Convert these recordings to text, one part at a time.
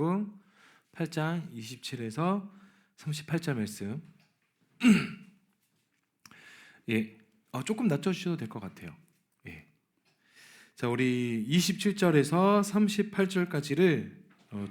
마태복음 8장 27에서 38절 말씀. 예, 조금 낮춰주셔도 될 것 같아요. 예. 자, 우리 27절에서 38절까지를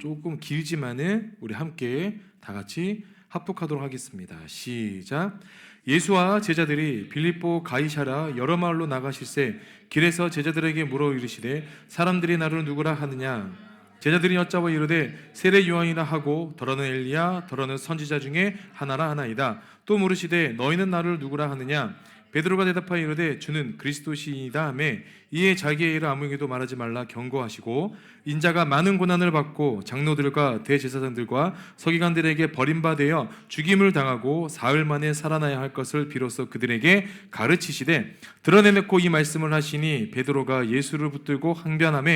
조금 길지만은 우리 함께 다 같이 합독하도록 하겠습니다. 시작. 예수와 제자들이 빌립보 가이사랴 여러 마을로 나가실새 길에서 제자들에게 물어 이르시되 사람들이 나를 누구라 하느냐? 제자들이 여짜와 이르되 세례 요한이라 하고 더러는 엘리야 더러는 선지자 중에 하나라 하나이다. 또 물으시되 너희는 나를 누구라 하느냐? 베드로가 대답하여 이르되 주는 그리스도시이다 하며 이에 자기의 일을 아무에게도 말하지 말라 경고하시고 인자가 많은 고난을 받고 장로들과 대제사장들과 서기관들에게 버림받아 죽임을 당하고 사흘 만에 살아나야 할 것을 비로소 그들에게 가르치시되 드러내놓고 이 말씀을 하시니 베드로가 예수를 붙들고 항변하며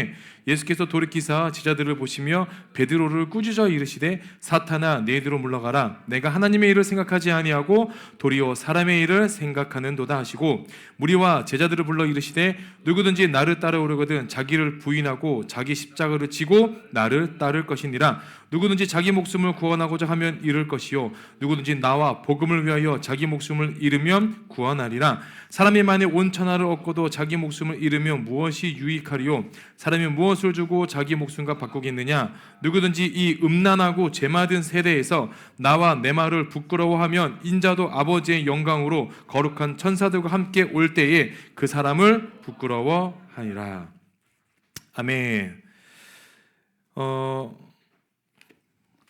예수께서 돌이키사 제자들을 보시며 베드로를 꾸짖어 이르시되 사탄아 내 뒤로 물러가라. 내가 하나님의 일을 생각하지 아니하고 도리어 사람의 일을 생각하는도다 하시고 무리와 제자들을 불러 이르시되 누구든지 나를 따라오려거든 자기를 부인하고 자기 십자가를 지고 나를 따를 것이니라. 누구든지 자기 목숨을 구원하고자 하면 잃을 것이요 누구든지 나와 복음을 위하여 자기 목숨을 잃으면 구원하리라. 사람이 만일 온 천하를 얻고도 자기 목숨을 잃으면 무엇이 유익하리요? 사람이 무엇을 주고 자기 목숨과 바꾸겠느냐? 누구든지 이 음란하고 죄맞은 세대에서 나와 내 말을 부끄러워하면 인자도 아버지의 영광으로 거룩한 천사들과 함께 올 때에 그 사람을 부끄러워하리라. 아멘.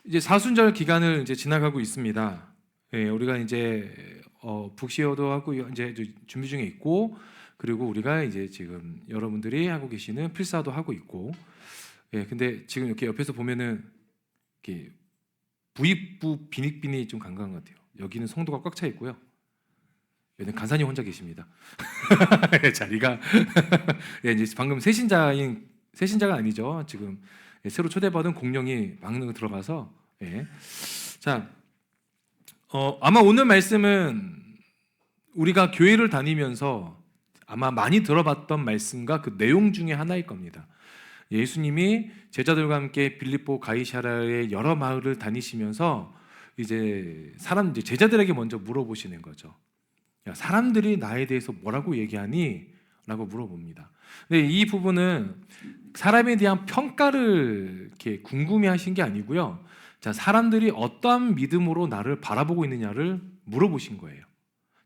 이제 사순절 기간을 이제 지나가고 있습니다. 예, 우리가 이제 북시어도 하고 이제 준비 중에 있고, 그리고 우리가 이제 지금 여러분들이 하고 계시는 필사도 하고 있고, 예, 근데 지금 이렇게 옆에서 보면은 이렇게 부익부 빈익빈이 좀 간간한 것 같아요. 여기는 성도가 꽉 차 있고요. 여기는 간사님 혼자 계십니다. 자리가 예, 이제 방금 새신자가 아니죠. 지금 새로 초대받은 공령이 막는 들어가서 예. 자, 아마 오늘 말씀은 우리가 교회를 다니면서 아마 많이 들어봤던 말씀과 그 내용 중에 하나일 겁니다. 예수님이 제자들과 함께 빌립보 가이사랴의 여러 마을을 다니시면서 이제 제자들에게 먼저 물어보시는 거죠. 야, 사람들이 나에 대해서 뭐라고 얘기하니? 라고 물어봅니다. 근데 이 부분은 사람에 대한 평가를 이렇게 궁금해하신 게 아니고요. 자, 사람들이 어떠한 믿음으로 나를 바라보고 있느냐를 물어보신 거예요.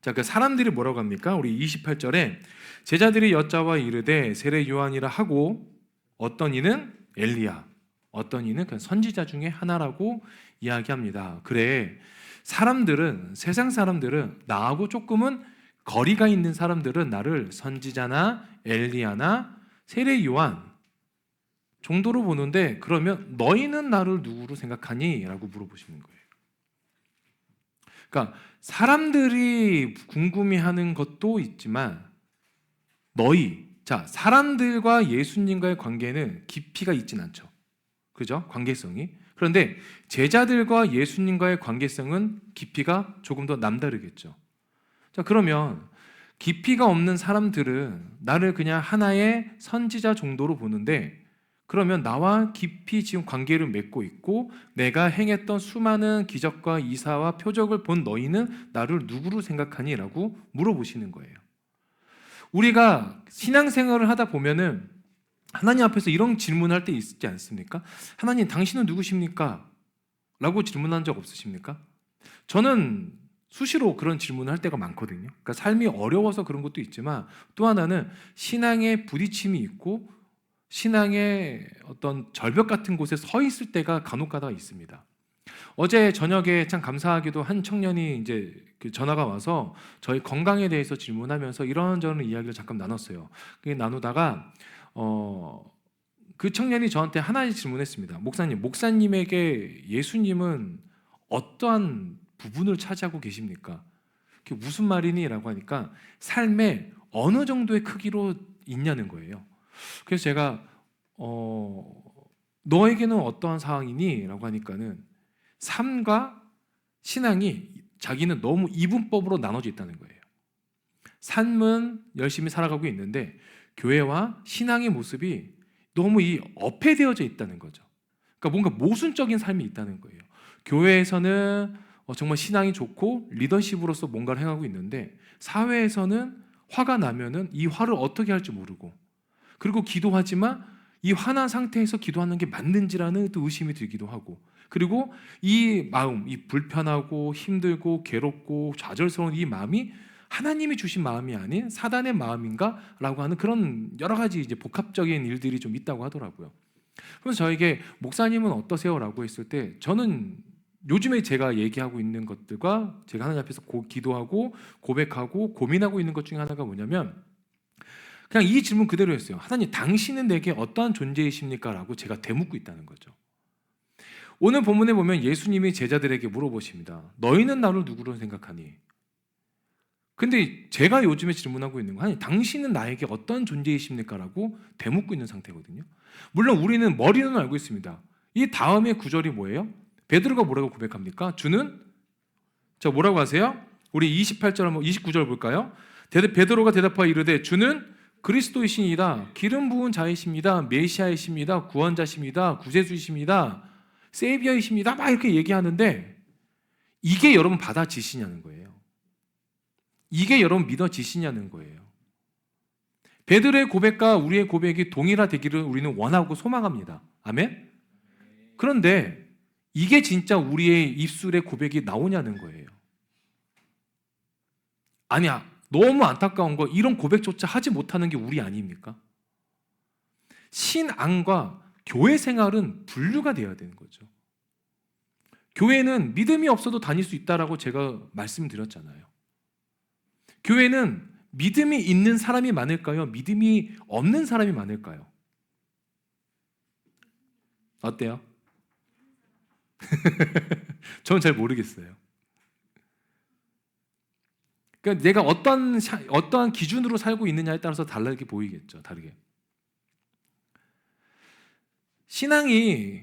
자, 그 사람들이 뭐라고 합니까? 우리 28절에 제자들이 여짜와 이르되 세례 요한이라 하고 어떤 이는 엘리야, 어떤 이는 그냥 선지자 중에 하나라고 이야기합니다. 그래, 세상 사람들은 나하고 조금은 거리가 있는 사람들은 나를 선지자나 엘리야나 세례 요한 정도로 보는데 그러면 너희는 나를 누구로 생각하니? 라고 물어보시는 거예요. 그러니까 사람들이 궁금해하는 것도 있지만 사람들과 예수님과의 관계는 깊이가 있진 않죠. 그죠? 관계성이. 그런데 제자들과 예수님과의 관계성은 깊이가 조금 더 남다르겠죠. 자, 그러면 깊이가 없는 사람들은 나를 그냥 하나의 선지자 정도로 보는데 그러면 나와 깊이 지금 관계를 맺고 있고 내가 행했던 수많은 기적과 이사와 표적을 본 너희는 나를 누구로 생각하니? 라고 물어보시는 거예요. 우리가 신앙생활을 하다 보면은 하나님 앞에서 이런 질문할 때 있지 않습니까? 하나님, 당신은 누구십니까? 라고 질문한 적 없으십니까? 저는 수시로 그런 질문을 할 때가 많거든요. 그러니까 삶이 어려워서 그런 것도 있지만 또 하나는 신앙에 부딪힘이 있고 신앙의 어떤 절벽 같은 곳에 서 있을 때가 간혹 가다가 있습니다. 어제 저녁에 참 감사하게도 한 청년이 이제 전화가 와서 저희 건강에 대해서 질문하면서 이런저런 이야기를 잠깐 나눴어요. 나누다가 그 청년이 저한테 하나 질문했습니다. 목사님에게 예수님은 어떠한 부분을 차지하고 계십니까? 그게 무슨 말이니? 라고 하니까 삶의 어느 정도의 크기로 있냐는 거예요. 그래서 제가 너에게는 어떠한 상황이니? 라고 하니까는 삶과 신앙이 자기는 너무 이분법으로 나눠져 있다는 거예요. 삶은 열심히 살아가고 있는데 교회와 신앙의 모습이 너무 업해되어져 있다는 거죠. 그러니까 뭔가 모순적인 삶이 있다는 거예요. 교회에서는 정말 신앙이 좋고 리더십으로서 뭔가를 행하고 있는데 사회에서는 화가 나면은 이 화를 어떻게 할지 모르고, 그리고 기도하지만 이 화난 상태에서 기도하는 게 맞는지라는 또 의심이 들기도 하고, 그리고 이 마음, 이 불편하고 힘들고 괴롭고 좌절스러운 이 마음이 하나님이 주신 마음이 아닌 사단의 마음인가? 라고 하는 그런 여러 가지 이제 복합적인 일들이 좀 있다고 하더라고요. 그래서 저에게 목사님은 어떠세요? 라고 했을 때 저는 요즘에 제가 얘기하고 있는 것들과 제가 하나님 앞에서 기도하고 고백하고 고민하고 있는 것 중에 하나가 뭐냐면 그냥 이 질문 그대로 했어요. 하나님, 당신은 내게 어떠한 존재이십니까? 라고 제가 되묻고 있다는 거죠. 오늘 본문에 보면 예수님이 제자들에게 물어보십니다. 너희는 나를 누구로 생각하니? 근데 제가 요즘에 질문하고 있는 건 아니, 당신은 나에게 어떤 존재이십니까? 라고 되묻고 있는 상태거든요. 물론 우리는 머리는 알고 있습니다. 이 다음의 구절이 뭐예요? 베드로가 뭐라고 고백합니까? 주는 뭐라고 하세요? 우리 28절, 29절 볼까요? 베드로가 대답하여 이르되 주는 그리스도이시니이다. 기름 부은 자이십니다. 메시아이십니다. 구원자십니다. 구세주이십니다. 세이비어이십니다. 막 이렇게 얘기하는데 이게 여러분 받아지시냐는 거예요. 이게 여러분 믿어지시냐는 거예요. 베드로의 고백과 우리의 고백이 동일화되기를 우리는 원하고 소망합니다. 아멘? 그런데 이게 진짜 우리의 입술의 고백이 나오냐는 거예요. 아니야, 너무 안타까운 거 이런 고백조차 하지 못하는 게 우리 아닙니까? 신앙과 교회 생활은 분류가 돼야 되는 거죠. 교회는 믿음이 없어도 다닐 수 있다라고 제가 말씀드렸잖아요. 교회는 믿음이 있는 사람이 많을까요? 믿음이 없는 사람이 많을까요? 어때요? 저는 잘 모르겠어요. 그러니까 내가 어떠한 기준으로 살고 있느냐에 따라서 다르게 보이겠죠. 다르게. 신앙이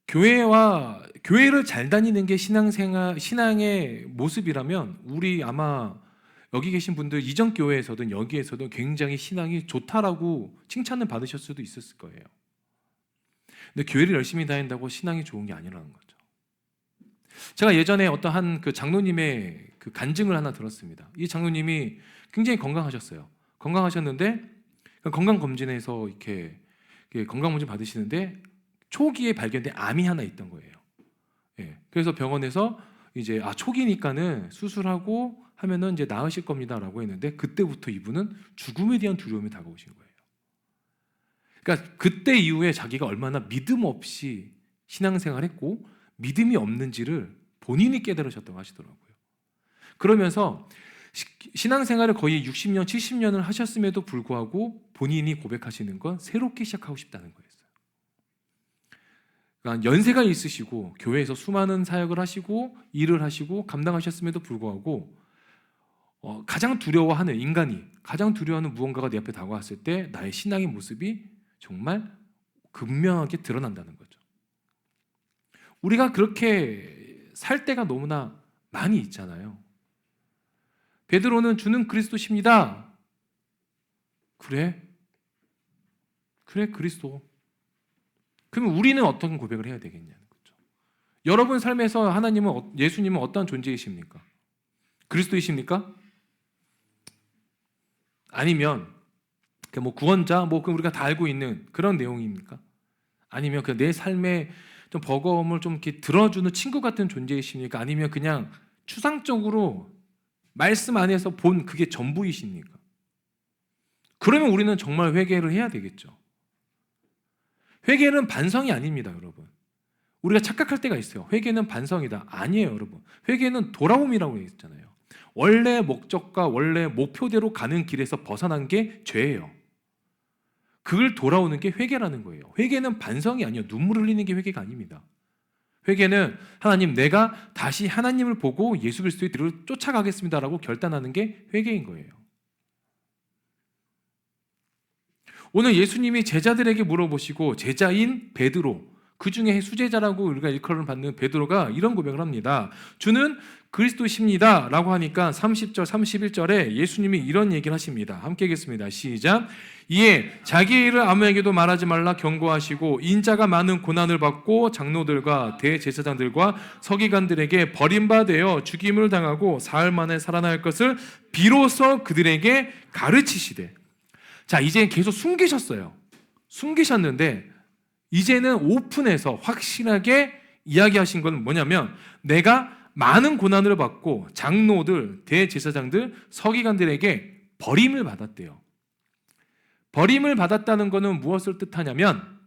교회를 잘 다니는 게 신앙의 모습이라면 우리 아마 여기 계신 분들 이전 교회에서든 여기에서도 굉장히 신앙이 좋다라고 칭찬을 받으실 수도 있었을 거예요. 근데 교회를 열심히 다닌다고 신앙이 좋은 게 아니라는 거죠. 제가 예전에 어떠한 그 장로님의 그 간증을 하나 들었습니다. 이 장로님이 굉장히 건강하셨어요. 건강하셨는데 건강검진에서 이렇게 건강검진 받으시는데 초기에 발견된 암이 하나 있던 거예요. 예. 그래서 병원에서 이제 초기니까는 수술하고 하면은 이제 나으실 겁니다라고 했는데 그때부터 이분은 죽음에 대한 두려움이 다가오신 거예요. 그러니까 그때 이후에 자기가 얼마나 믿음 없이 신앙생활했고 믿음이 없는지를 본인이 깨달으셨다고 하시더라고요. 그러면서 신앙생활을 거의 60년, 70년을 하셨음에도 불구하고 본인이 고백하시는 건 새롭게 시작하고 싶다는 거였어요. 그러니까 연세가 있으시고 교회에서 수많은 사역을 하시고 일을 하시고 감당하셨음에도 불구하고 가장 두려워하는 인간이 가장 두려워하는 무언가가 내 앞에 다가왔을 때 나의 신앙의 모습이 정말 극명하게 드러난다는 거죠. 우리가 그렇게 살 때가 너무나 많이 있잖아요. 베드로는 주는 그리스도십니다. 그래 그리스도. 그러면 우리는 어떤 고백을 해야 되겠냐는 거죠. 여러분 삶에서 예수님은 어떤 존재이십니까? 그리스도이십니까? 아니면 구원자, 그럼 우리가 다 알고 있는 그런 내용입니까? 아니면 내 삶의 좀 버거움을 좀 이렇게 들어주는 친구 같은 존재이십니까? 아니면 그냥 추상적으로 말씀 안에서 본 그게 전부이십니까? 그러면 우리는 정말 회개를 해야 되겠죠. 회개는 반성이 아닙니다, 여러분. 우리가 착각할 때가 있어요. 회개는 반성이다. 아니에요, 여러분. 회개는 돌아옴이라고 했잖아요. 원래 목적과 원래 목표대로 가는 길에서 벗어난 게 죄예요. 그걸 돌아오는 게 회개라는 거예요. 회개는 반성이 아니에요. 눈물 흘리는 게 회개가 아닙니다. 회개는 하나님, 내가 다시 하나님을 보고 예수 그리스도의 뒤를 쫓아가겠습니다라고 결단하는 게 회개인 거예요. 오늘 예수님이 제자들에게 물어보시고 제자인 베드로, 그 중에 수제자라고 우리가 일컬음을 받는 베드로가 이런 고백을 합니다. 주는 그리스도십니다 라고 하니까 30절 31절에 예수님이 이런 얘기를 하십니다. 함께 읽겠습니다. 시작. 이에 자기의 일을 아무에게도 말하지 말라 경고하시고 인자가 많은 고난을 받고 장로들과 대제사장들과 서기관들에게 버림받아 죽임을 당하고 사흘 만에 살아날 것을 비로소 그들에게 가르치시되. 자, 이제 계속 숨기셨어요. 숨기셨는데 이제는 오픈해서 확실하게 이야기하신 건 뭐냐면 내가 많은 고난을 받고 장로들, 대제사장들, 서기관들에게 버림을 받았대요. 버림을 받았다는 것은 무엇을 뜻하냐면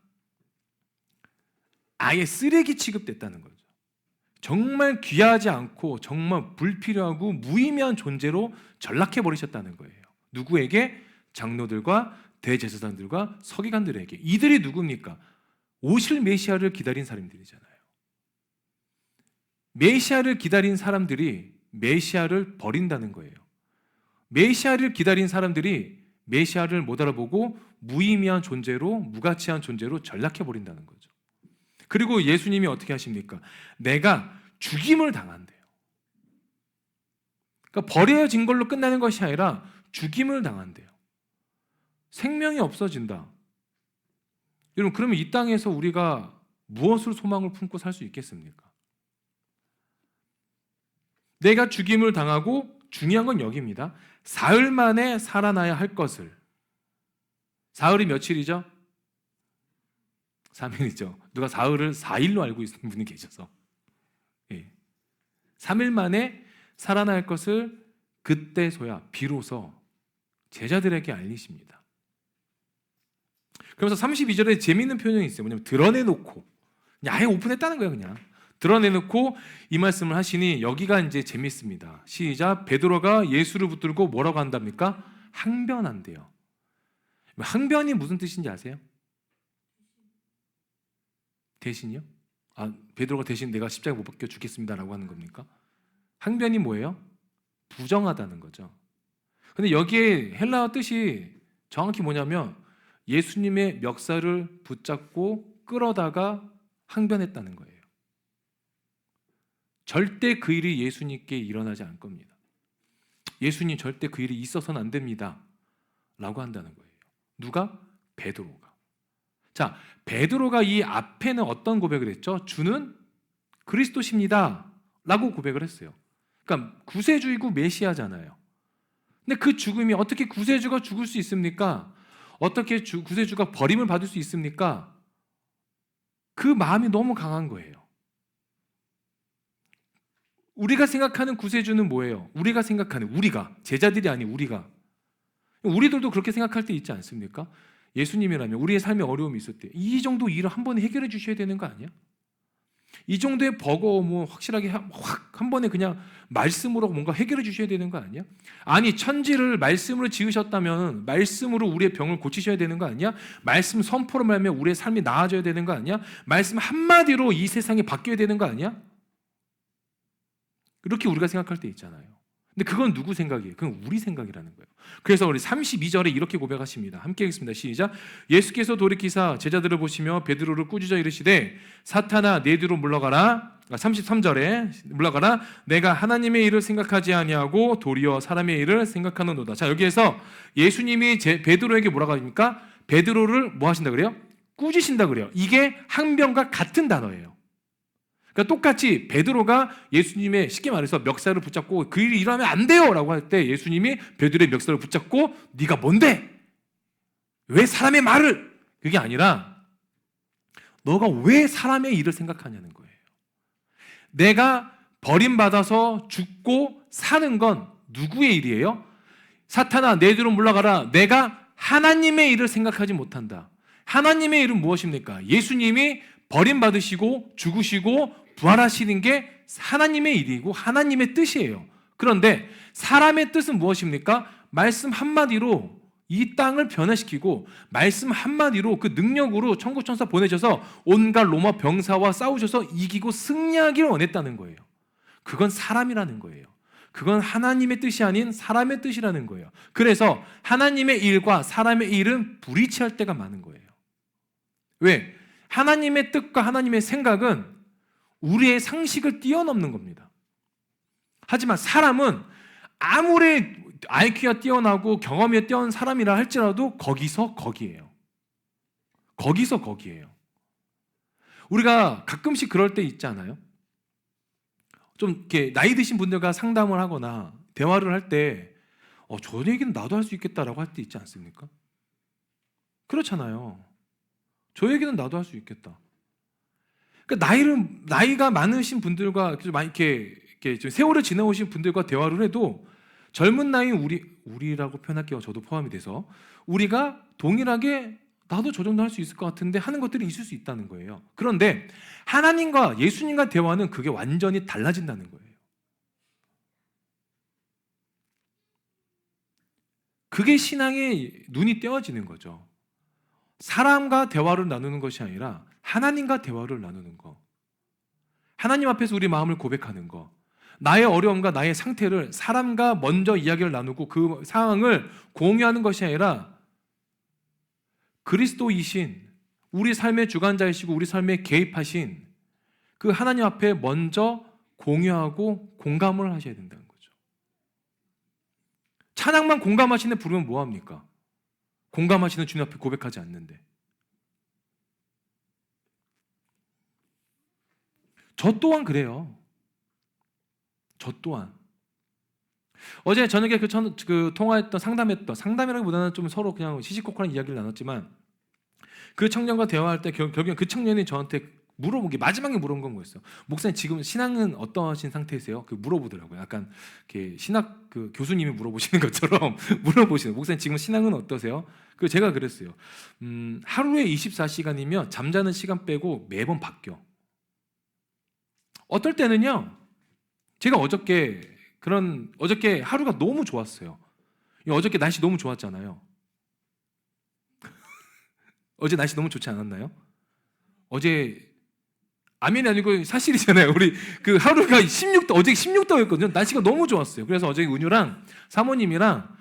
아예 쓰레기 취급됐다는 거죠. 정말 귀하지 않고 정말 불필요하고 무의미한 존재로 전락해버리셨다는 거예요. 누구에게? 장로들과 대제사장들과 서기관들에게. 이들이 누굽니까? 오실 메시아를 기다린 사람들이잖아요. 메시아를 기다린 사람들이 메시아를 버린다는 거예요. 메시아를 기다린 사람들이 메시아를 못 알아보고 무의미한 존재로, 무가치한 존재로 전락해버린다는 거죠. 그리고 예수님이 어떻게 하십니까? 내가 죽임을 당한대요. 그러니까 버려진 걸로 끝나는 것이 아니라 죽임을 당한대요. 생명이 없어진다. 여러분, 그러면 이 땅에서 우리가 무엇을 소망을 품고 살 수 있겠습니까? 내가 죽임을 당하고 중요한 건 여기입니다. 사흘 만에 살아나야 할 것을. 사흘이 며칠이죠? 3일이죠. 누가 사흘을 4일로 알고 있는 분이 계셔서 3일 만에 살아나야 할 것을 그때서야 비로소 제자들에게 알리십니다. 그러면서 32절에 재미있는 표현이 있어요. 뭐냐면 드러내놓고, 그냥 아예 오픈했다는 거예요. 그냥 드러내놓고 이 말씀을 하시니 여기가 이제 재밌습니다. 시작. 베드로가 예수를 붙들고 뭐라고 한답니까? 항변한대요. 항변이 무슨 뜻인지 아세요? 대신이요? 베드로가 대신 내가 십자가에 못 박혀 죽겠습니다라고 하는 겁니까? 항변이 뭐예요? 부정하다는 거죠. 근데 여기에 헬라어 뜻이 정확히 뭐냐면 예수님의 멱살을 붙잡고 끌어다가 항변했다는 거예요. 절대 그 일이 예수님께 일어나지 않을 겁니다. 예수님 절대 그 일이 있어서는 안 됩니다 라고 한다는 거예요. 누가? 베드로가. 자, 베드로가 이 앞에는 어떤 고백을 했죠? 주는 그리스도십니다 라고 고백을 했어요. 그러니까 구세주이고 메시아잖아요. 근데 그 죽음이 어떻게 구세주가 죽을 수 있습니까? 어떻게 구세주가 버림을 받을 수 있습니까? 그 마음이 너무 강한 거예요. 우리가 생각하는 구세주는 뭐예요? 우리가 제자들이 아닌 우리들도 그렇게 생각할 때 있지 않습니까? 예수님이라면 우리의 삶에 어려움이 있을 때 이 정도 일을 한 번에 해결해 주셔야 되는 거 아니야? 이 정도의 버거움을 확실하게 확 한 번에 그냥 말씀으로 뭔가 해결해 주셔야 되는 거 아니야? 아니, 천지를 말씀으로 지으셨다면 말씀으로 우리의 병을 고치셔야 되는 거 아니야? 말씀 선포로 말하면 우리의 삶이 나아져야 되는 거 아니야? 말씀 한마디로 이 세상이 바뀌어야 되는 거 아니야? 이렇게 우리가 생각할 때 있잖아요. 근데 그건 누구 생각이에요? 그건 우리 생각이라는 거예요. 그래서 우리 32절에 이렇게 고백하십니다. 함께 읽겠습니다. 시작. 예수께서 돌이키사 제자들을 보시며 베드로를 꾸짖어 이르시되 사탄아 내 뒤로 물러가라. 33절에 물러가라. 내가 하나님의 일을 생각하지 아니하고 도리어 사람의 일을 생각하는도다. 자, 여기에서 예수님이 베드로에게 뭐라고 합니까? 베드로를 뭐 하신다 그래요? 꾸짖으신다 그래요. 이게 항변과 같은 단어예요. 그러니까 똑같이 베드로가 예수님의 쉽게 말해서 멱살을 붙잡고 그 일이 일어나면 안 돼요 라고 할 때 예수님이 베드로의 멱살을 붙잡고 네가 뭔데? 왜 사람의 말을? 그게 아니라 너가 왜 사람의 일을 생각하냐는 거예요. 내가 버림받아서 죽고 사는 건 누구의 일이에요? 사탄아 내 뒤로 물러가라. 내가 하나님의 일을 생각하지 못한다. 하나님의 일은 무엇입니까? 예수님이 버림받으시고 죽으시고 부활하시는 게 하나님의 일이고 하나님의 뜻이에요. 그런데 사람의 뜻은 무엇입니까? 말씀 한마디로 이 땅을 변화시키고 말씀 한마디로 그 능력으로 천국천사 보내셔서 온갖 로마 병사와 싸우셔서 이기고 승리하기를 원했다는 거예요. 그건 사람이라는 거예요. 그건 하나님의 뜻이 아닌 사람의 뜻이라는 거예요. 그래서 하나님의 일과 사람의 일은 불이치할 때가 많은 거예요. 왜? 하나님의 뜻과 하나님의 생각은 우리의 상식을 뛰어넘는 겁니다. 하지만 사람은 아무리 IQ가 뛰어나고 경험이 뛰어난 사람이라 할지라도 거기서 거기에요. 거기서 거기에요. 우리가 가끔씩 그럴 때 있지 않아요? 좀 이렇게 나이 드신 분들과 상담을 하거나 대화를 할 때 저 얘기는 나도 할 수 있겠다라고 할 때 있지 않습니까? 그렇잖아요. 저 얘기는 나도 할 수 있겠다. 그러니까 나이가 많으신 분들과 이렇게 좀 세월을 지나오신 분들과 대화를 해도 젊은 나이 우리라고 표현할게요. 저도 포함이 돼서 우리가 동일하게 나도 저 정도 할 수 있을 것 같은데 하는 것들이 있을 수 있다는 거예요. 그런데 하나님과 예수님과 대화는 그게 완전히 달라진다는 거예요. 그게 신앙의 눈이 떼어지는 거죠. 사람과 대화를 나누는 것이 아니라 하나님과 대화를 나누는 거. 하나님 앞에서 우리 마음을 고백하는 거. 나의 어려움과 나의 상태를 사람과 먼저 이야기를 나누고 그 상황을 공유하는 것이 아니라 그리스도이신 우리 삶의 주관자이시고 우리 삶에 개입하신 그 하나님 앞에 먼저 공유하고 공감을 하셔야 된다는 거죠. 찬양만 공감하시는 부르면 뭐합니까? 공감하시는 주님 앞에 고백하지 않는데. 저 또한 그래요. 저 또한. 어제 저녁에 통화했던 상담이라기보다는 좀 서로 그냥 시시콜콜한 이야기를 나눴지만 그 청년과 대화할 때 결국엔 그 청년이 저한테 마지막에 물어본 건 뭐였어요? 목사님 지금 신앙은 어떠하신 상태세요? 물어보더라고요. 약간 이렇게 신학 교수님이 물어보시는 것처럼 물어보시는. 목사님 지금 신앙은 어떠세요? 제가 그랬어요. 하루에 24시간이면 잠자는 시간 빼고 매번 바뀌어. 어떨 때는요. 제가 어저께 하루가 너무 좋았어요. 어저께 날씨 너무 좋았잖아요. 어제 날씨 너무 좋지 않았나요? 어제 아멘이 아니고 사실이잖아요. 우리 하루가 16도, 어제 16도였거든요. 날씨가 너무 좋았어요. 그래서 어제 은유랑 사모님이랑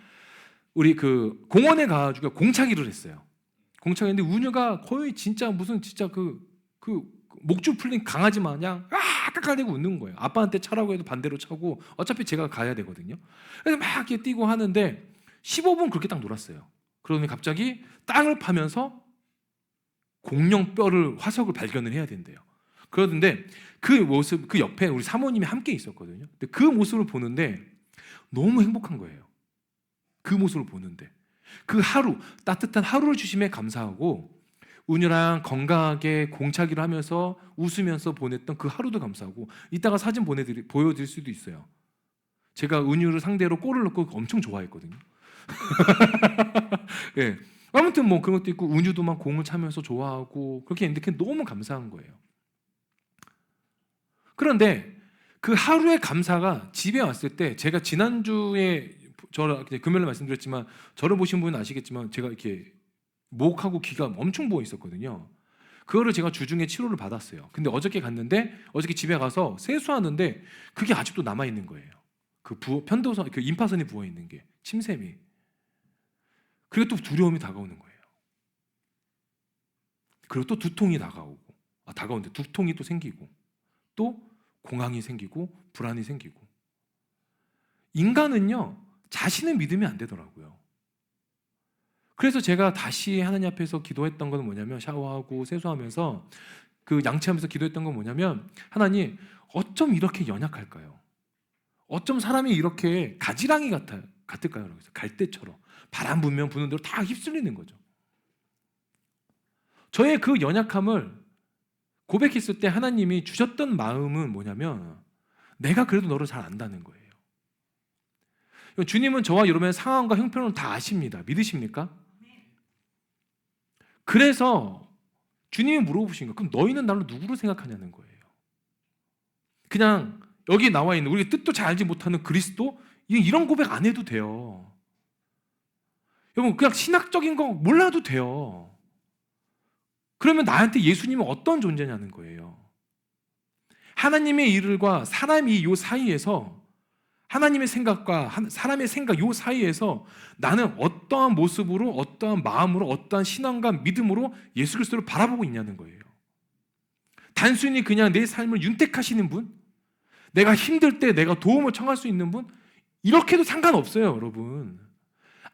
우리 공원에 가가지고 공차기를 했어요. 공차기인데 은유가 거의 진짜 무슨 진짜 목줄 풀린 강아지 마냥 깍깍대고 웃는 거예요. 아빠한테 차라고 해도 반대로 차고 어차피 제가 가야 되거든요. 그래서 막 이렇게 뛰고 하는데 15분 그렇게 딱 놀았어요. 그러더니 갑자기 땅을 파면서 공룡 화석을 발견을 해야 된대요. 그러는데 그 모습, 그 옆에 우리 사모님이 함께 있었거든요. 근데 그 모습을 보는데 너무 행복한 거예요. 그 모습을 보는데 따뜻한 하루를 주심에 감사하고 은유랑 건강하게 공차기를 하면서 웃으면서 보냈던 그 하루도 감사하고 이따가 사진 보여드릴 수도 있어요. 제가 은유를 상대로 골을 넣고 엄청 좋아했거든요. 네. 아무튼 그런 것도 있고 은유도 막 공을 차면서 좋아하고 그렇게 했는데 너무 감사한 거예요. 그런데 그 하루의 감사가 집에 왔을 때 제가 지난주에 금요일에 말씀드렸지만 저를 보신 분은 아시겠지만 제가 이렇게 목하고 귀가 엄청 부어 있었거든요. 그거를 제가 주중에 치료를 받았어요. 근데 어저께 갔는데 어저께 집에 가서 세수하는데 그게 아직도 남아 있는 거예요. 편도선, 임파선이 부어 있는 게 침샘이. 그리고 또 두려움이 다가오는 거예요. 그리고 또 두통이 다가오는데 두통이 또 생기고 또 공황이 생기고 불안이 생기고. 인간은요 자신을 믿으면 안 되더라고요. 그래서 제가 다시 하나님 앞에서 기도했던 건 뭐냐면 샤워하고 세수하면서 양치하면서 기도했던 건 뭐냐면 하나님 어쩜 이렇게 연약할까요? 어쩜 사람이 이렇게 가지랑이 같을까요? 그래서 갈대처럼 바람 불면 부는 대로 다 휩쓸리는 거죠. 저의 그 연약함을 고백했을 때 하나님이 주셨던 마음은 뭐냐면 내가 그래도 너를 잘 안다는 거예요. 주님은 저와 여러분의 상황과 형편을 다 아십니다. 믿으십니까? 그래서 주님이 물어보신 거예요. 그럼 너희는 나를 누구로 생각하냐는 거예요. 그냥 여기 나와 있는 우리 뜻도 잘 알지 못하는 그리스도? 이런 고백 안 해도 돼요. 여러분 그냥 신학적인 거 몰라도 돼요. 그러면 나한테 예수님은 어떤 존재냐는 거예요. 하나님의 일과 사람이 요 사이에서 하나님의 생각과 사람의 생각 요 사이에서 나는 어떠한 모습으로 어떠한 마음으로 어떠한 신앙과 믿음으로 예수 그리스도를 바라보고 있냐는 거예요. 단순히 그냥 내 삶을 윤택하시는 분, 내가 힘들 때 내가 도움을 청할 수 있는 분, 이렇게도 상관없어요, 여러분.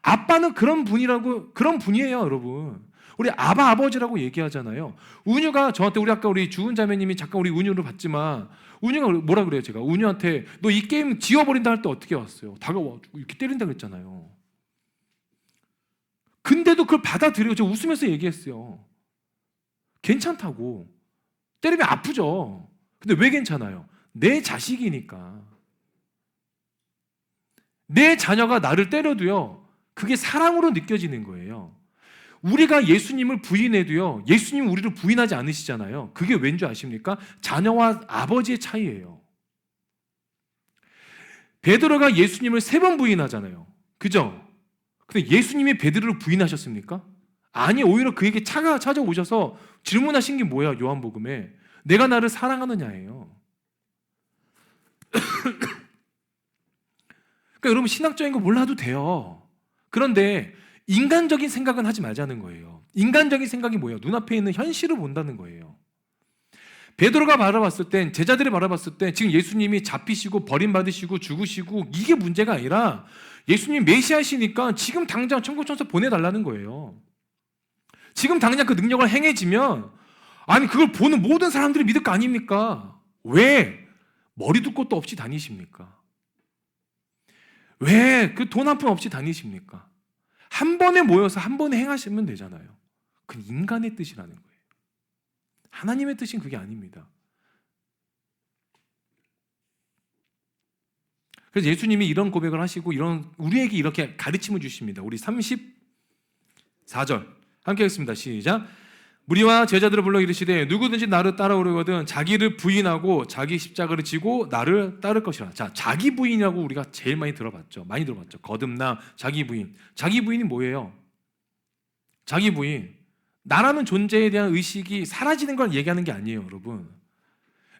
아빠는 그런 분이에요, 여러분. 우리 아버지라고 얘기하잖아요. 운유가 저한테, 아까 우리 주은 자매님이 잠깐 우리 운유를 봤지만, 운유가 뭐라 그래요? 제가 운유한테 너 이 게임 지워버린다 할 때 어떻게 왔어요? 다가와 이렇게 때린다 그랬잖아요. 근데도 그걸 받아들이고 제가 웃으면서 얘기했어요. 괜찮다고. 때리면 아프죠. 근데 왜 괜찮아요? 내 자식이니까. 내 자녀가 나를 때려도요, 그게 사랑으로 느껴지는 거예요. 우리가 예수님을 부인해도요, 예수님은 우리를 부인하지 않으시잖아요. 그게 왠 줄 아십니까? 자녀와 아버지의 차이예요. 베드로가 예수님을 3번 부인하잖아요. 그죠? 근데 예수님이 베드로를 부인하셨습니까? 아니, 오히려 그에게 찾아오셔서 질문하신 게 뭐야, 요한복음에? 내가 나를 사랑하느냐예요. 그러니까 여러분, 신학적인 거 몰라도 돼요. 그런데 인간적인 생각은 하지 말자는 거예요. 인간적인 생각이 뭐예요? 눈앞에 있는 현실을 본다는 거예요. 베드로가 바라봤을 땐, 제자들이 바라봤을 때 지금 예수님이 잡히시고 버림받으시고 죽으시고 이게 문제가 아니라 예수님 메시아시니까 지금 당장 천국천사 보내달라는 거예요. 지금 당장 그 능력을 행해지면, 아니 그걸 보는 모든 사람들이 믿을 거 아닙니까? 왜 머리도 끝도 없이 다니십니까? 왜 그 돈 한 푼 없이 다니십니까? 한 번에 모여서 한 번에 행하시면 되잖아요. 그건 인간의 뜻이라는 거예요. 하나님의 뜻은 그게 아닙니다. 그래서 예수님이 이런 고백을 하시고 우리에게 이렇게 가르침을 주십니다. 우리 34절 함께 하겠습니다. 시작. 무리와 제자들을 불러 이르시되 누구든지 나를 따라오려거든 자기를 부인하고 자기 십자가를 지고 나를 따를 것이라. 자, 자기 부인이라고 우리가 제일 많이 들어봤죠. 거듭남, 자기 부인. 자기 부인이 뭐예요? 자기 부인. 나라는 존재에 대한 의식이 사라지는 걸 얘기하는 게 아니에요, 여러분.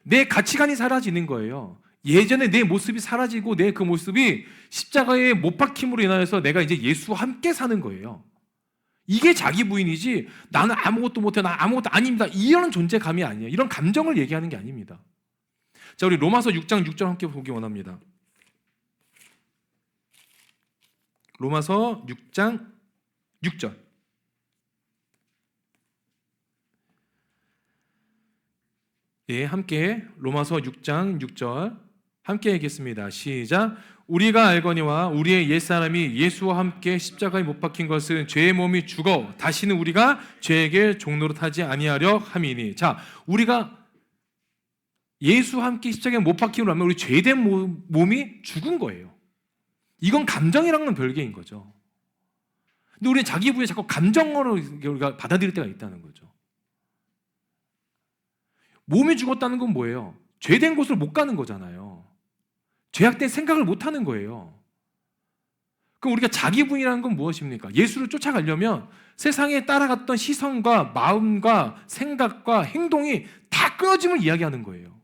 내 가치관이 사라지는 거예요. 예전에 내 모습이 사라지고 내 그 모습이 십자가에 못 박힘으로 인하여서 내가 이제 예수와 함께 사는 거예요. 이게 자기 부인이지, 나는 아무것도 못해, 나 아무것도 아닙니다, 이런 존재감이 아니에요. 이런 감정을 얘기하는 게 아닙니다. 자, 우리 로마서 6장 6절 함께 보기 원합니다. 로마서 6장 6절. 예, 함께 로마서 6장 6절 함께 읽겠습니다. 시작. 우리가 알거니와 우리의 옛사람이 예수와 함께 십자가에 못 박힌 것은 죄의 몸이 죽어 다시는 우리가 죄에게 종노릇하지 아니하려 함이니. 자, 우리가 예수와 함께 십자가에 못 박힘으로 하면 우리 죄된 몸이 죽은 거예요. 이건 감정이랑은 별개인 거죠. 근데 우리는 자기 부에 자꾸 감정으로 우리가 받아들일 때가 있다는 거죠. 몸이 죽었다는 건 뭐예요? 죄된 곳으로 못 가는 거잖아요. 죄악된 생각을 못 하는 거예요. 그럼 우리가 자기 부인이라는 건 무엇입니까? 예수를 쫓아가려면 세상에 따라갔던 시선과 마음과 생각과 행동이 다 끊어짐을 이야기하는 거예요.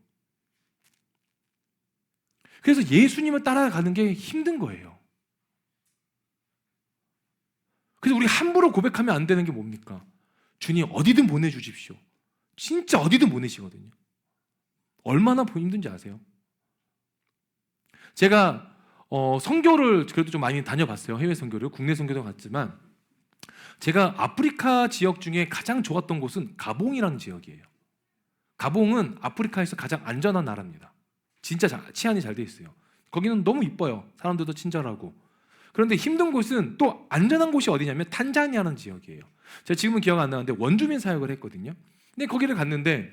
그래서 예수님을 따라가는 게 힘든 거예요. 그래서 우리 함부로 고백하면 안 되는 게 뭡니까? 주님 어디든 보내주십시오. 진짜 어디든 보내시거든요. 얼마나 힘든지 아세요? 제가 선교를 그래도 좀 많이 다녀봤어요. 해외 선교를. 국내 선교도 갔지만 제가 아프리카 지역 중에 가장 좋았던 곳은 가봉이라는 지역이에요. 가봉은 아프리카에서 가장 안전한 나라입니다. 진짜 치안이 잘 돼 있어요. 거기는 너무 이뻐요. 사람들도 친절하고. 그런데 힘든 곳은 또 안전한 곳이 어디냐면 탄자니아라는 지역이에요. 제가 지금은 기억 안 나는데 원주민 사역을 했거든요. 근데 거기를 갔는데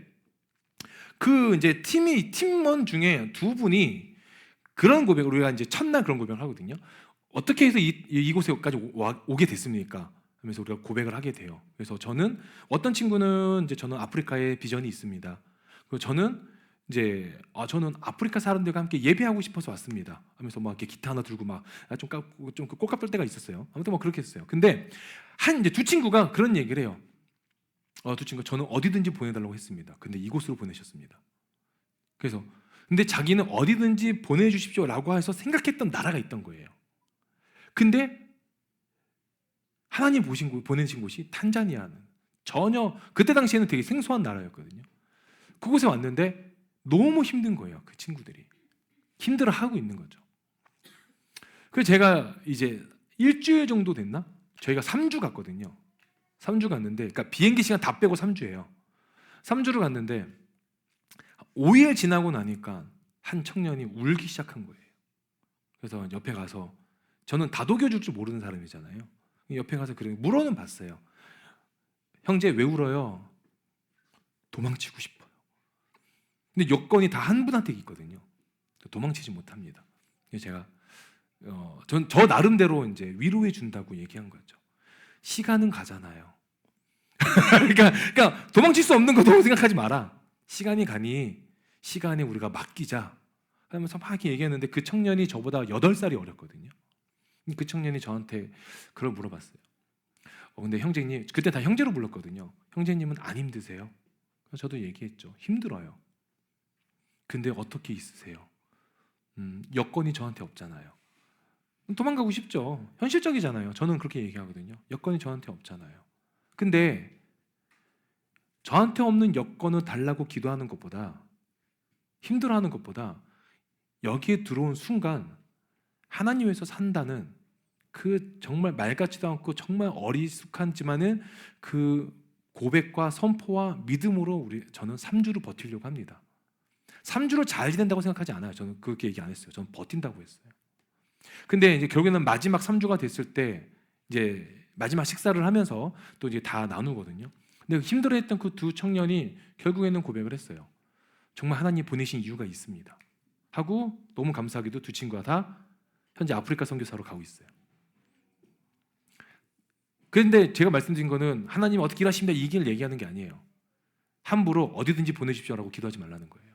그 이제 팀원 중에 두 분이 그런 고백을, 우리가 이제 첫날 그런 고백을 하거든요. 어떻게 해서 이곳에까지 오게 됐습니까? 하면서 우리가 고백을 하게 돼요. 그래서 저는 어떤 친구는 이제 저는 아프리카에 비전이 있습니다. 그리고 저는 이제 저는 아프리카 사람들과 함께 예배하고 싶어서 왔습니다. 하면서 막 이렇게 기타 하나 들고 막 좀 꼴깍떨 때가 있었어요. 아무튼 뭐 그렇게 했어요. 근데 이제 두 친구가 그런 얘기를 해요. 두 친구 저는 어디든지 보내달라고 했습니다. 근데 이곳으로 보내셨습니다. 그래서 근데 자기는 어디든지 보내주십시오라고 해서 생각했던 나라가 있던 거예요. 근데 하나님 보내신 곳이 탄자니아는 전혀 그때 당시에는 되게 생소한 나라였거든요. 그곳에 왔는데 너무 힘든 거예요. 그 친구들이 힘들어하고 있는 거죠. 그래서 제가 이제 일주일 정도 됐나? 저희가 3주 갔거든요. 3주 갔는데, 그러니까 비행기 시간 다 빼고 3주예요. 3주를 갔는데 5일 지나고 나니까 한 청년이 울기 시작한 거예요. 그래서 옆에 가서, 저는 다독여 줄 모르는 사람이잖아요. 옆에 가서 그래 물어는 봤어요. 형제 왜 울어요? 도망치고 싶어요. 근데 여건이 다 한 분한테 있거든요. 도망치지 못합니다. 그래서 제가 저 나름대로 이제 위로해 준다고 얘기한 거죠. 시간은 가잖아요. 그러니까 도망칠 수 없는 거라고 생각하지 마라. 시간이 가니 시간에 우리가 맡기자 하면서 막 이렇게 얘기했는데, 그 청년이 저보다 8살이 어렸거든요. 그 청년이 저한테 그걸 물어봤어요. 근데 형제님, 그때 다 형제로 불렀거든요. 형제님은 안 힘드세요? 저도 얘기했죠. 힘들어요. 근데 어떻게 있으세요? 여건이 저한테 없잖아요. 도망가고 싶죠. 현실적이잖아요. 저는 그렇게 얘기하거든요. 여건이 저한테 없잖아요. 근데 저한테 없는 여건을 달라고 기도하는 것보다, 힘들어하는 것보다 여기에 들어온 순간 하나님에서 산다는 그 정말 말 같지도 않고 정말 어리숙하지만은 그 고백과 선포와 믿음으로 저는 3주를 버티려고 합니다. 3주를 잘 지낸다고 생각하지 않아요. 저는 그렇게 얘기 안 했어요. 저는 버틴다고 했어요. 근데 이제 결국에는 마지막 3주가 됐을 때 이제 마지막 식사를 하면서 또 이제 다 나누거든요. 근데 힘들어했던 그 두 청년이 결국에는 고백을 했어요. 정말 하나님 보내신 이유가 있습니다 하고, 너무 감사하게도 두 친구가 다 현재 아프리카 선교사로 가고 있어요. 그런데 제가 말씀드린 거는 하나님 어떻게 일하십니다 이 얘기를 얘기하는 게 아니에요. 함부로 어디든지 보내십시오라고 기도하지 말라는 거예요.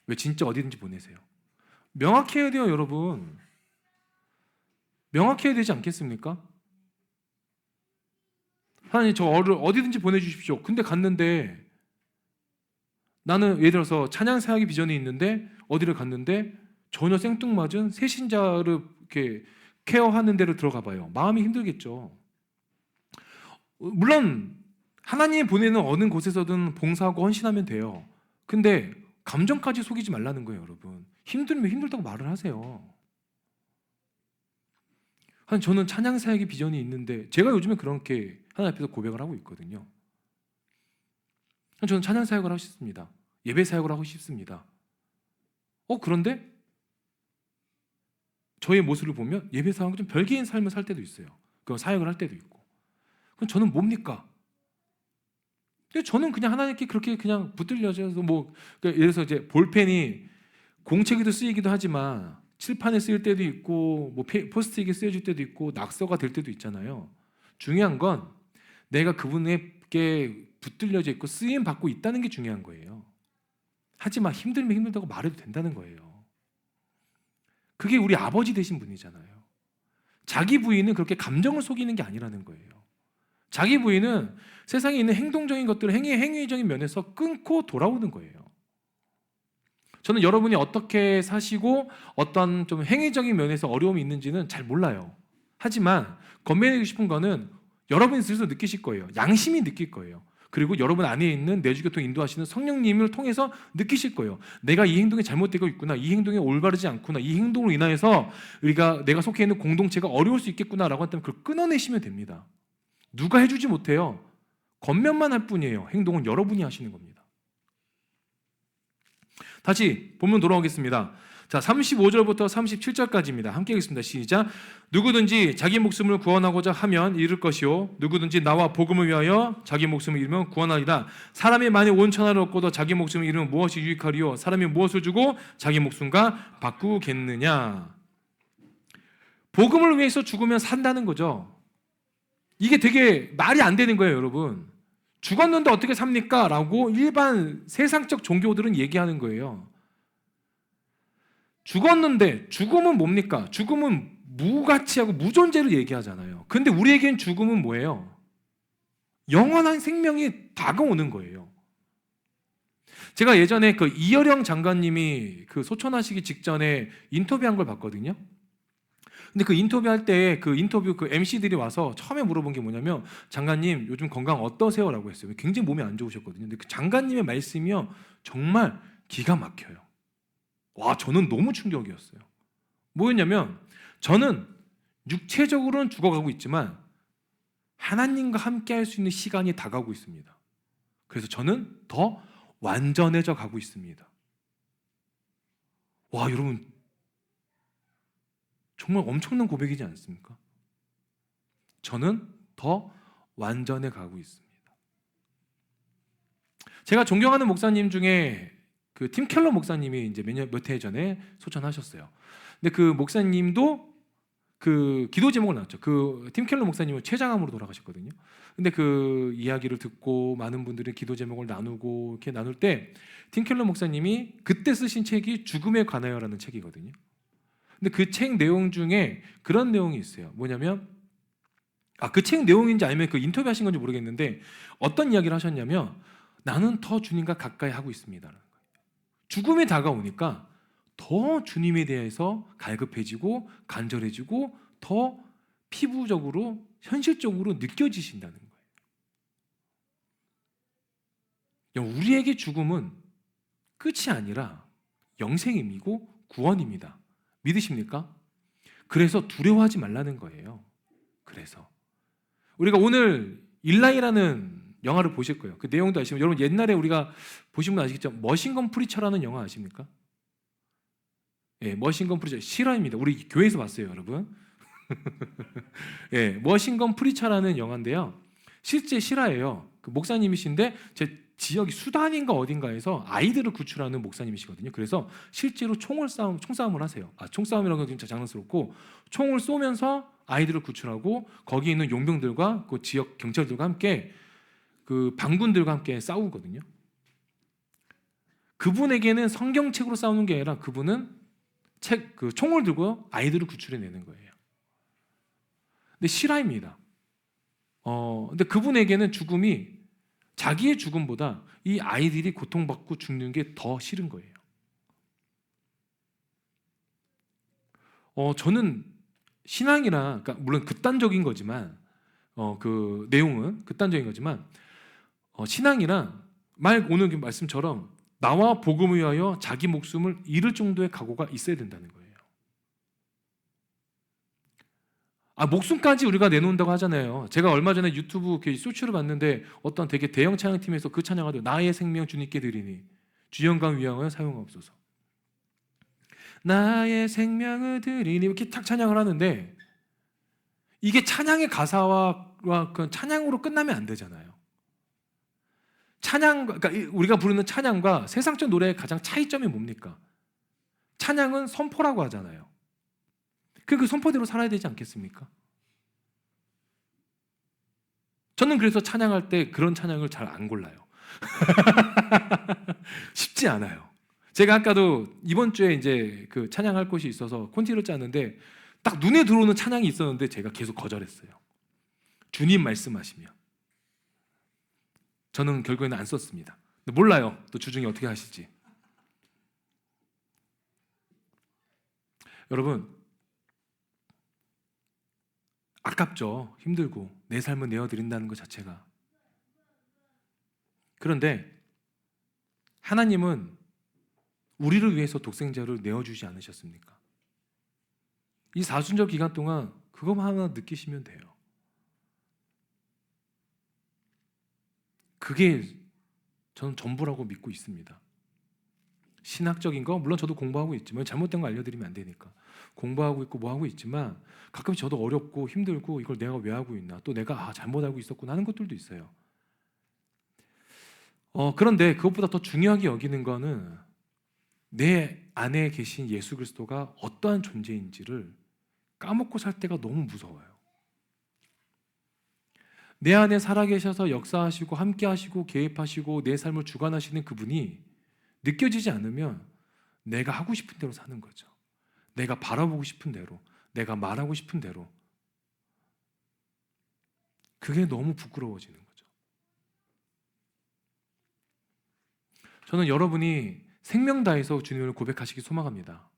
왜? 진짜 어디든지 보내세요. 명확해야 돼요, 여러분. 명확해야 되지 않겠습니까? 하나님 저 어디든지 보내주십시오. 근데 갔는데 나는 예를 들어서 찬양 사역의 비전이 있는데 어디를 갔는데 전혀 생뚱맞은 새신자를 이렇게 케어하는 데를 들어가 봐요. 마음이 힘들겠죠. 물론 하나님이 보내는 어느 곳에서든 봉사하고 헌신하면 돼요. 근데 감정까지 속이지 말라는 거예요, 여러분. 힘들면 힘들다고 말을 하세요. 저는 찬양 사역의 비전이 있는데, 제가 요즘에 그렇게 하나님 앞에서 고백을 하고 있거든요. 저는 찬양 사역을 하고 싶습니다. 예배 사역을 하고 싶습니다. 그런데 저의 모습을 보면 예배 사역은 좀 별개인 삶을 살 때도 있어요. 그 사역을 할 때도 있고. 그럼 저는 뭡니까? 근데 저는 그냥 하나님께 그렇게 그냥 붙들려져서 그러니까 예를 들어서 이제 볼펜이 공책에도 쓰이기도 하지만 칠판에 쓰일 때도 있고 포스트잇에 쓰여질 때도 있고 낙서가 될 때도 있잖아요. 중요한 건 내가 그분에게 붙들려져 있고 쓰임 받고 있다는 게 중요한 거예요. 하지만 힘들면 힘들다고 말해도 된다는 거예요. 그게 우리 아버지 되신 분이잖아요. 자기 부인은 그렇게 감정을 속이는 게 아니라는 거예요. 자기 부인은 세상에 있는 행동적인 것들을 행위적인 면에서 끊고 돌아오는 거예요. 저는 여러분이 어떻게 사시고 어떤 좀 행위적인 면에서 어려움이 있는지는 잘 몰라요. 하지만 건면해주고 싶은 거는 여러분이 스스로 느끼실 거예요. 양심이 느낄 거예요. 그리고 여러분 안에 있는 내주교통 인도하시는 성령님을 통해서 느끼실 거예요. 내가 이 행동이 잘못되고 있구나. 이 행동이 올바르지 않구나. 이 행동으로 인하여서 내가 속해 있는 공동체가 어려울 수 있겠구나라고 한다면 그걸 끊어내시면 됩니다. 누가 해주지 못해요. 겉면만 할 뿐이에요. 행동은 여러분이 하시는 겁니다. 다시 본문 돌아오겠습니다. 자, 35절부터 37절까지입니다. 함께 하겠습니다. 시작. 누구든지 자기 목숨을 구원하고자 하면 잃을 것이요 누구든지 나와 복음을 위하여 자기 목숨을 잃으면 구원하리라. 사람이 만일 온 천하를 얻고도 자기 목숨을 잃으면 무엇이 유익하리요? 사람이 무엇을 주고 자기 목숨과 바꾸겠느냐? 복음을 위해서 죽으면 산다는 거죠. 이게 되게 말이 안 되는 거예요, 여러분. 죽었는데 어떻게 삽니까? 라고 일반 세상적 종교들은 얘기하는 거예요. 죽었는데 죽음은 뭡니까? 죽음은 무가치하고 무존재를 얘기하잖아요. 근데 우리에겐 죽음은 뭐예요? 영원한 생명이 다가오는 거예요. 제가 예전에 그 이여령 장관님이 그 소천하시기 직전에 인터뷰한 걸 봤거든요. 근데 그 인터뷰할 때 그 인터뷰 그 MC들이 와서 처음에 물어본 게 뭐냐면 장관님 요즘 건강 어떠세요라고 했어요. 굉장히 몸이 안 좋으셨거든요. 근데 그 장관님의 말씀이요 정말 기가 막혀요. 와 저는 너무 충격이었어요. 뭐였냐면 저는 육체적으로는 죽어가고 있지만 하나님과 함께 할 수 있는 시간이 다가오고 있습니다. 그래서 저는 더 완전해져 가고 있습니다. 와 여러분 정말 엄청난 고백이지 않습니까? 저는 더 완전해 가고 있습니다. 제가 존경하는 목사님 중에 그 팀 켈러 목사님이 이제 몇 해 전에 소천하셨어요. 근데 그 목사님도 그 기도 제목을 나눴죠. 그 팀 켈러 목사님은 췌장암으로 돌아가셨거든요. 근데 그 이야기를 듣고 많은 분들이 기도 제목을 나누고 이렇게 나눌 때 팀 켈러 목사님이 그때 쓰신 책이 죽음에 관하여라는 책이거든요. 근데 그 책 내용 중에 그런 내용이 있어요. 뭐냐면 그 책 내용인지 아니면 그 인터뷰하신 건지 모르겠는데 어떤 이야기를 하셨냐면 나는 더 주님과 가까이 하고 있습니다. 죽음이 다가오니까 더 주님에 대해서 갈급해지고 간절해지고 더 피부적으로 현실적으로 느껴지신다는 거예요. 우리에게 죽음은 끝이 아니라 영생임이고 구원입니다. 믿으십니까? 그래서 두려워하지 말라는 거예요. 그래서 우리가 오늘 일라이라는 영화를 보실 거예요. 그 내용도 아시면 여러분 옛날에 우리가 보신 분 아시겠죠? 머신건 프리처라는 영화 아십니까? 예, 머신건 프리처 실화입니다. 우리 교회에서 봤어요, 여러분. 예, 머신건 프리처라는 영화인데요. 실제 실화예요. 그 목사님이신데 제 지역이 수단인가 어딘가에서 아이들을 구출하는 목사님이시거든요. 그래서 실제로 총싸움을 하세요. 총싸움이라고 하면 좀 장난스럽고 총을 쏘면서 아이들을 구출하고 거기 있는 용병들과 그 지역 경찰들과 함께 그 반군들과 함께 싸우거든요. 그분에게는 성경책으로 싸우는 게 아니라 그분은 그 총을 들고 아이들을 구출해내는 거예요. 근데 실화입니다. 근데 그분에게는 죽음이 자기의 죽음보다 이 아이들이 고통받고 죽는 게 더 싫은 거예요. 저는 신앙이라 그러니까 물론 극단적인 거지만 그 내용은 극단적인 거지만 신앙이란 오늘 그 말씀처럼 나와 복음을 위하여 자기 목숨을 잃을 정도의 각오가 있어야 된다는 거예요. 목숨까지 우리가 내놓는다고 하잖아요. 제가 얼마 전에 유튜브 쇼츠를 봤는데 어떤 되게 대형 찬양팀에서 그 찬양하더라고요. 나의 생명 주님께 드리니 주 영광 위하여 사용하옵소서. 나의 생명을 드리니 이렇게 탁 찬양을 하는데 이게 찬양의 가사와 그 찬양으로 끝나면 안 되잖아요. 그러니까 우리가 부르는 찬양과 세상적 노래의 가장 차이점이 뭡니까? 찬양은 선포라고 하잖아요. 그 선포대로 살아야 되지 않겠습니까? 저는 그래서 찬양할 때 그런 찬양을 잘 안 골라요. 쉽지 않아요. 제가 아까도 이번 주에 이제 그 찬양할 곳이 있어서 콘티를 짰는데 딱 눈에 들어오는 찬양이 있었는데 제가 계속 거절했어요. 주님 말씀하시며. 저는 결국에는 안 썼습니다. 근데 몰라요. 또 주중에 어떻게 하실지. 여러분 아깝죠. 힘들고 내 삶을 내어드린다는 것 자체가. 그런데 하나님은 우리를 위해서 독생자를 내어주지 않으셨습니까? 이 사순절 기간 동안 그것만 하나 느끼시면 돼요. 그게 저는 전부라고 믿고 있습니다. 신학적인 거 물론 저도 공부하고 있지만 잘못된 거 알려드리면 안 되니까 공부하고 있고 뭐 하고 있지만 가끔 저도 어렵고 힘들고 이걸 내가 왜 하고 있나 또 내가 잘못 알고 있었구나 하는 것들도 있어요. 그런데 그것보다 더 중요하게 여기는 거는 내 안에 계신 예수 그리스도가 어떠한 존재인지를 까먹고 살 때가 너무 무서워요. 내 안에 살아계셔서 역사하시고 함께하시고 개입하시고 내 삶을 주관하시는 그분이 느껴지지 않으면 내가 하고 싶은 대로 사는 거죠. 내가 바라보고 싶은 대로, 내가 말하고 싶은 대로. 그게 너무 부끄러워지는 거죠. 저는 여러분이 생명 다해서 주님을 고백하시기 소망합니다.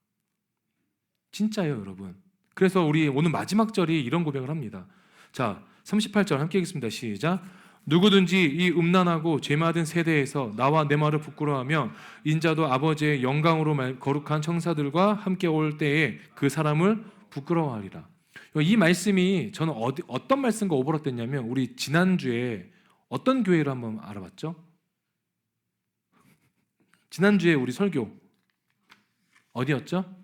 진짜예요, 여러분. 그래서 우리 오늘 마지막 절이 이런 고백을 합니다. 자, 38절 함께 읽겠습니다. 시작. 누구든지 이 음란하고 죄많은 세대에서 나와 내 말을 부끄러워하며 인자도 아버지의 영광으로 거룩한 청사들과 함께 올 때에 그 사람을 부끄러워하리라. 이 말씀이 저는 어떤 말씀과 오버랩됐냐면 우리 지난주에 어떤 교회를 한번 알아봤죠? 지난주에 우리 설교 어디였죠?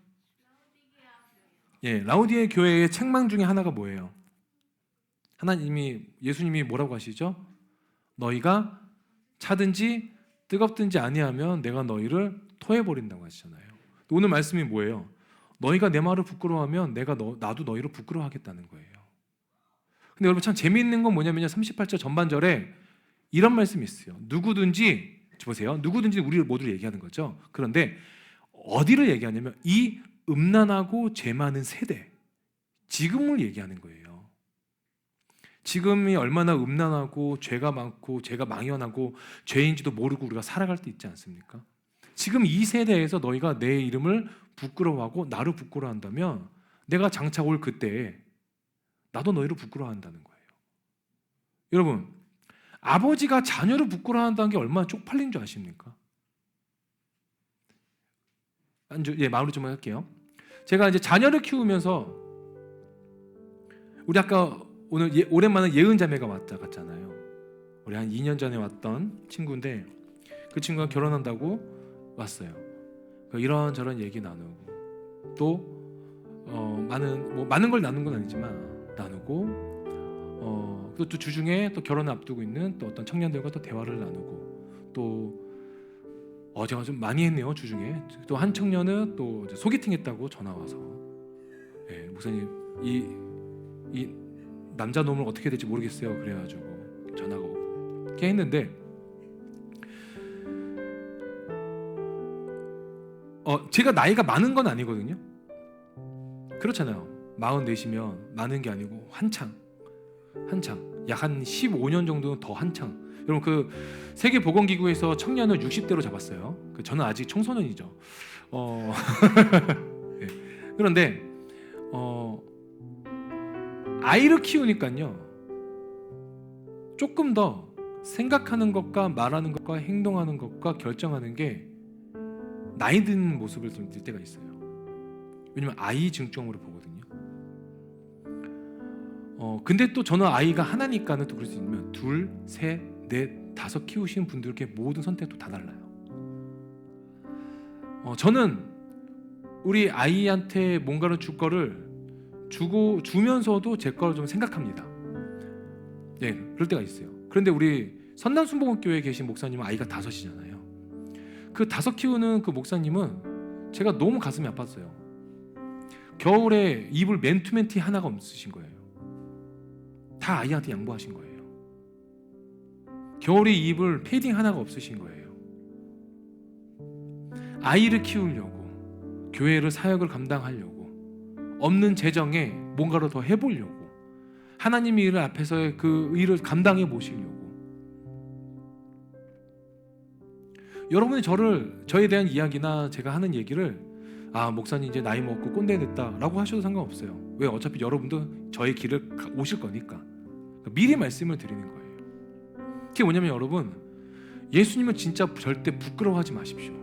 라우디게 교회의 책망 중에 하나가 뭐예요? 예수님이 뭐라고 하시죠? 너희가 차든지 뜨겁든지 아니하면 내가 너희를 토해버린다고 하시잖아요. 오늘 말씀이 뭐예요? 너희가 내 말을 부끄러워하면 나도 너희를 부끄러워하겠다는 거예요. 근데 여러분 참 재미있는 건 뭐냐면요, 38절 전반절에 이런 말씀이 있어요. 누구든지, 보세요, 누구든지 우리를 모두 얘기하는 거죠. 그런데 어디를 얘기하냐면 이 음란하고 죄 많은 세대, 지금을 얘기하는 거예요. 지금이 얼마나 음란하고 죄가 많고 죄가 망연하고 죄인지도 모르고 우리가 살아갈 때 있지 않습니까? 지금 이 세대에서 너희가 내 이름을 부끄러워하고 나를 부끄러워한다면 내가 장차 올 그때에 나도 너희를 부끄러워한다는 거예요. 여러분, 아버지가 자녀를 부끄러워한다는 게 얼마나 쪽팔린 줄 아십니까? 마무리 좀 할게요. 제가 이제 자녀를 키우면서 우리 아까 오늘 오랜만에 예은 자매가 갔잖아요. 우리 한 2년 전에 왔던 친구인데 그 친구가 결혼한다고 왔어요. 이런저런 얘기 나누고 또 많은 걸 나눈 건 아니지만 나누고 또 주중에 또 결혼을 앞두고 있는 또 어떤 청년들과 또 대화를 나누고 또 제가 좀 많이 했네요. 주중에 또 한 청년은 또 소개팅했다고 전화 와서 목사님 이 남자 놈을 어떻게 될지 모르겠어요. 그래가지고 전화가 오고 이렇게 했는데 제가 나이가 많은 건 아니거든요. 그렇잖아요. 44이면 많은 게 아니고 한창 약 한 15년 정도는 더 한창. 여러분 그 세계보건기구에서 청년을 60대로 잡았어요. 저는 아직 청소년이죠. 네. 그런데 아이를 키우니까요, 조금 더 생각하는 것과 말하는 것과 행동하는 것과 결정하는 게 나이 든 모습을 좀 낼 때가 있어요. 왜냐면 아이 증점으로 보거든요. 근데 또 저는 아이가 하나니까는 또 그럴 수 있으면 둘, 셋, 넷, 다섯 키우시는 분들께 모든 선택도 다 달라요. 저는 우리 아이한테 뭔가를 줄 거를 주면서도 제 거를 좀 생각합니다. 그럴 때가 있어요. 그런데 우리 선남순복음교회에 계신 목사님은 아이가 5이잖아요. 그 5 키우는 그 목사님은 제가 너무 가슴이 아팠어요. 겨울에 이불 맨투맨티 하나가 없으신 거예요. 다 아이한테 양보하신 거예요. 겨울에 입을 패딩 하나가 없으신 거예요. 아이를 키우려고, 교회를 사역을 감당하려고, 없는 재정에 뭔가를 더 해보려고, 하나님의 일을 앞에서 그 일을 감당해 보시려고. 여러분이 저에 대한 이야기나 제가 하는 얘기를 목사님 이제 나이 먹고 꼰대 됐다 라고 하셔도 상관없어요. 왜? 어차피 여러분도 저의 길을 오실 거니까. 미리 말씀을 드리는 거예요. 그게 뭐냐면 여러분, 예수님은 진짜 절대 부끄러워하지 마십시오.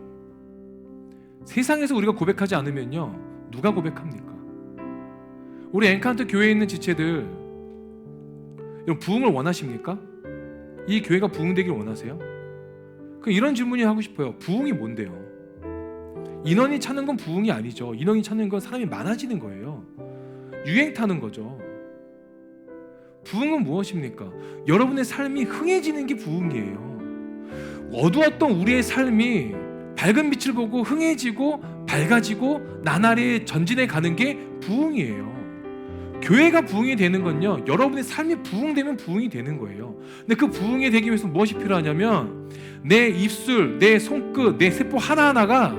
세상에서 우리가 고백하지 않으면요, 누가 고백합니까? 우리 엔카운트 교회에 있는 지체들, 여러분 부흥을 원하십니까? 이 교회가 부흥되길 원하세요? 이런 질문이 하고 싶어요. 부흥이 뭔데요? 인원이 차는 건 부흥이 아니죠. 인원이 차는 건 사람이 많아지는 거예요. 유행 타는 거죠. 부흥은 무엇입니까? 여러분의 삶이 흥해지는 게 부흥이에요. 어두웠던 우리의 삶이 밝은 빛을 보고 흥해지고 밝아지고 나날이 전진해 가는 게 부흥이에요. 교회가 부흥이 되는 건요, 여러분의 삶이 부흥되면 부흥이 되는 거예요. 근데 그 부흥이 되기 위해서 무엇이 필요하냐면 내 입술, 내 손끝, 내 세포 하나하나가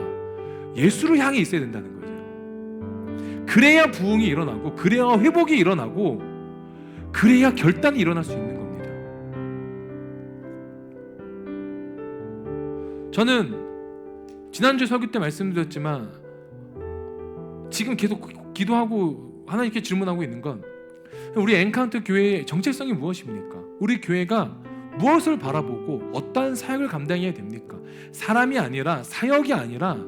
예수를 향해 있어야 된다는 거죠. 그래야 부흥이 일어나고, 그래야 회복이 일어나고, 그래야 결단이 일어날 수 있는 겁니다. 저는 지난주 설교 때 말씀드렸지만 지금 계속 기도하고 하나님께 질문하고 있는 건 우리 엔카운터 교회의 정체성이 무엇입니까? 우리 교회가 무엇을 바라보고 어떠한 사역을 감당해야 됩니까? 사람이 아니라 사역이 아니라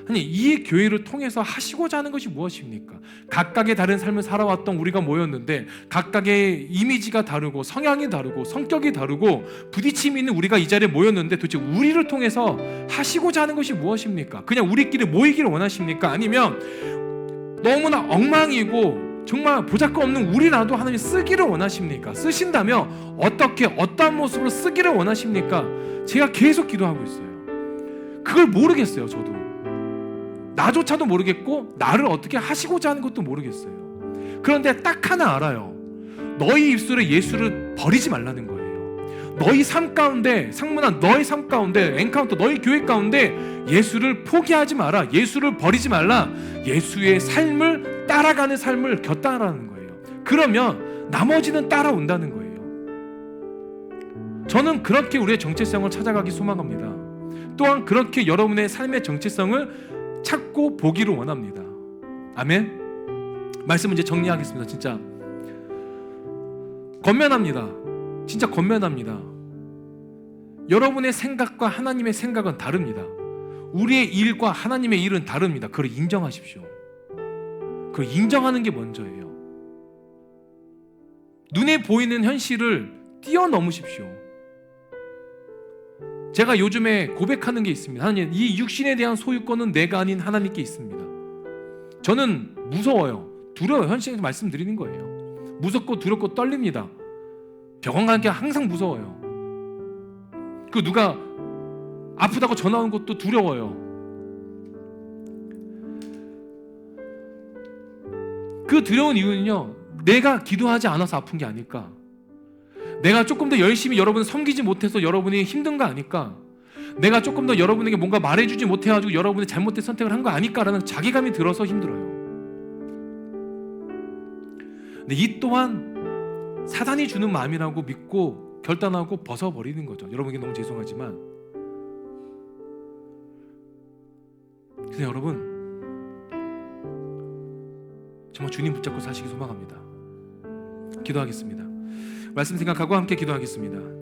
아니 이 교회를 통해서 하시고자 하는 것이 무엇입니까? 각각의 다른 삶을 살아왔던 우리가 모였는데 각각의 이미지가 다르고 성향이 다르고 성격이 다르고 부딪힘이 있는 우리가 이 자리에 모였는데 도대체 우리를 통해서 하시고자 하는 것이 무엇입니까? 그냥 우리끼리 모이기를 원하십니까? 아니면 너무나 엉망이고 정말 보잘것없는 우리라도 하나님 쓰기를 원하십니까? 쓰신다면 어떻게 어떠한 모습으로 쓰기를 원하십니까? 제가 계속 기도하고 있어요. 그걸 모르겠어요. 저도 나조차도 모르겠고 나를 어떻게 하시고자 하는 것도 모르겠어요. 그런데 딱 하나 알아요. 너희 입술에 예수를 버리지 말라는 거예요. 너희 삶 가운데, 상문아 너희 삶 가운데, 엔카운터 너희 교회 가운데 예수를 포기하지 마라. 예수를 버리지 말라. 예수의 삶을 따라가는 삶을 곁따라는 거예요. 그러면 나머지는 따라온다는 거예요. 저는 그렇게 우리의 정체성을 찾아가기 소망합니다. 또한 그렇게 여러분의 삶의 정체성을 찾고 보기를 원합니다. 아멘. 말씀 이제 정리하겠습니다. 진짜 건면합니다. 진짜 건면합니다. 여러분의 생각과 하나님의 생각은 다릅니다. 우리의 일과 하나님의 일은 다릅니다. 그걸 인정하십시오. 그걸 인정하는 게 먼저예요. 눈에 보이는 현실을 뛰어넘으십시오. 제가 요즘에 고백하는 게 있습니다. 하나님, 이 육신에 대한 소유권은 내가 아닌 하나님께 있습니다. 저는 무서워요. 두려워요. 현실에서 말씀드리는 거예요. 무섭고 두렵고 떨립니다. 병원 가는 게 항상 무서워요. 그 누가 아프다고 전화 온 것도 두려워요. 그 두려운 이유는요, 내가 기도하지 않아서 아픈 게 아닐까? 내가 조금 더 열심히 여러분을 섬기지 못해서 여러분이 힘든 거 아닐까? 내가 조금 더 여러분에게 뭔가 말해주지 못해가지고 여러분이 잘못된 선택을 한 거 아닐까라는 자괴감이 들어서 힘들어요. 근데 이 또한 사단이 주는 마음이라고 믿고 결단하고 벗어버리는 거죠. 여러분에게 너무 죄송하지만. 그래서 여러분 정말 주님 붙잡고 사시기 소망합니다. 기도하겠습니다. 말씀 생각하고 함께 기도하겠습니다.